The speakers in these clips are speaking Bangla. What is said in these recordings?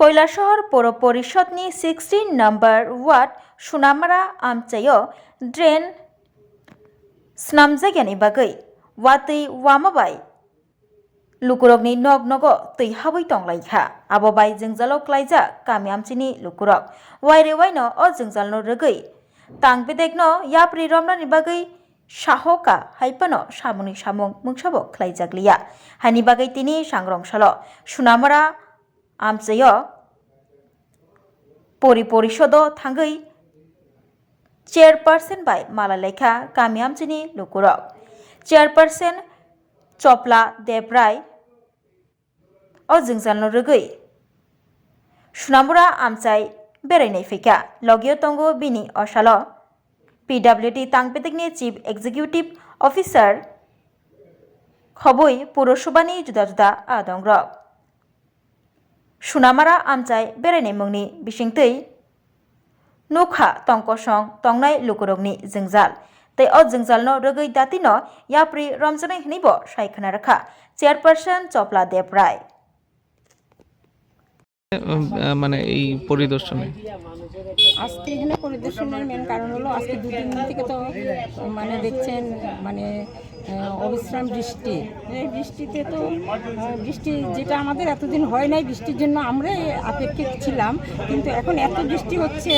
কৈলাসহর পৌর পরিষদনি 16 নম্বর ওয়ার্ड सुनामारा आमचायो ड्रेन स्नामजायगानि बागै watui wamabai lukurokni nog nogo tui habui tonglaikha abobai jingjalo klaijak kami amchini lukurok waire waino o jingjalno rwgui tangbedekno yapri romnani bagai sahoka haipano samuni samung mungsabo khlaijakliya hani bagai tini sangrongsalo Sunamara amchayo poriporishodo thangui chairperson by Malalekha kami amchini lukurok chairperson Chopla Debrai o jingjalno rwgui Sunamura amchai berainai phaika logio tongo bini osalo PWD Tangpedekni Chief Executive Officer khoboi Purosabhani juda juda adongrok Sunamara amchai berainai mungni bisingtui nukha tongkosong tongnai lukurokni jingjal tei o jingjalno rwgui datino yapri romjanai hinibo saikana rakha chairperson Chopla Debrai মানে এই পরিদর্শনে আজকে এখানে পরিদর্শনের মেন কারণ হলো আজকে দুদিন থেকে তো মানে দেখছেন মানে অবিশ্রাম বৃষ্টি এই বৃষ্টিতে তো বৃষ্টি যেটা আমাদের এতদিন হয় নাই বৃষ্টির জন্য আমরা অপেক্ষিত ছিলাম কিন্তু এখন এত বৃষ্টি হচ্ছে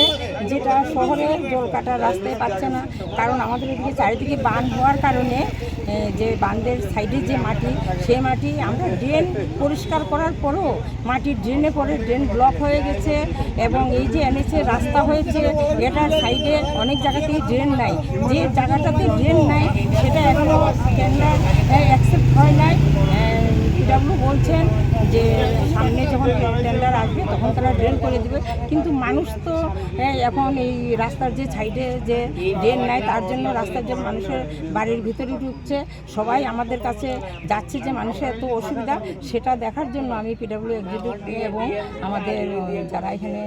যেটা শহরে জল কাটার রাস্তায় পাচ্ছে না কারণ আমাদের এদিকে চারিদিকে বাঁধ হওয়ার কারণে যে বাঁধের সাইডে যে মাটি সেই মাটি আমরা ড্রেন পরিষ্কার করার পরও মাটির ড্রেনে পরে ড্রেন ব্লক হয়ে গেছে এবং এই যে এনেছে রাস্তা হয়েছে এটার সাইডে অনেক জায়গাতেই ড্রেন নাই যে জায়গাটাতে ড্রেন নাই সেটা এখনও টেন্ডার অ্যাকসেপ্ট হয় নাই পিডব্লিউ বলছেন যে সামনে যখন টেন্ডার আসবে তখন তারা ড্রেন করে দেবে কিন্তু মানুষ তো এখন এই রাস্তার যে সাইডে যে ড্রেন নাই তার জন্য রাস্তার জন্য মানুষের বাড়ির ভিতরে ঢুকছে সবাই আমাদের কাছে যাচ্ছে যে মানুষের এত অসুবিধা সেটা দেখার জন্য আমি পিডব্লিউ এক্সিকিউটিভ এবং আমাদের যারা এখানে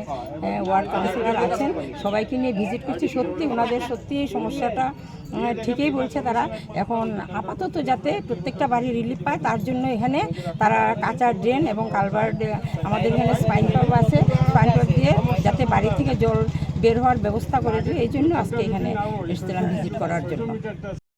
ওয়ার্ড কাউন্সিলর আছেন সবাইকে নিয়ে ভিজিট করছি সত্যি ওনাদের সত্যি এই সমস্যাটা ঠিকই বলছে তারা এখন আপাতত যাতে প্রত্যেকটা বাড়ি রিলিফ পায় তার জন্য এখানে তারা কাঁচা ড্রেন এবং কালভার্ট আমাদের এখানে স্পাইন পাইপ আছে স্পাইন পাইপ দিয়ে যাতে বাড়ি থেকে জল বের হওয়ার ব্যবস্থা করে দেয় এই জন্য আজকে এখানে এসেছিলাম ভিজিট করার জন্য।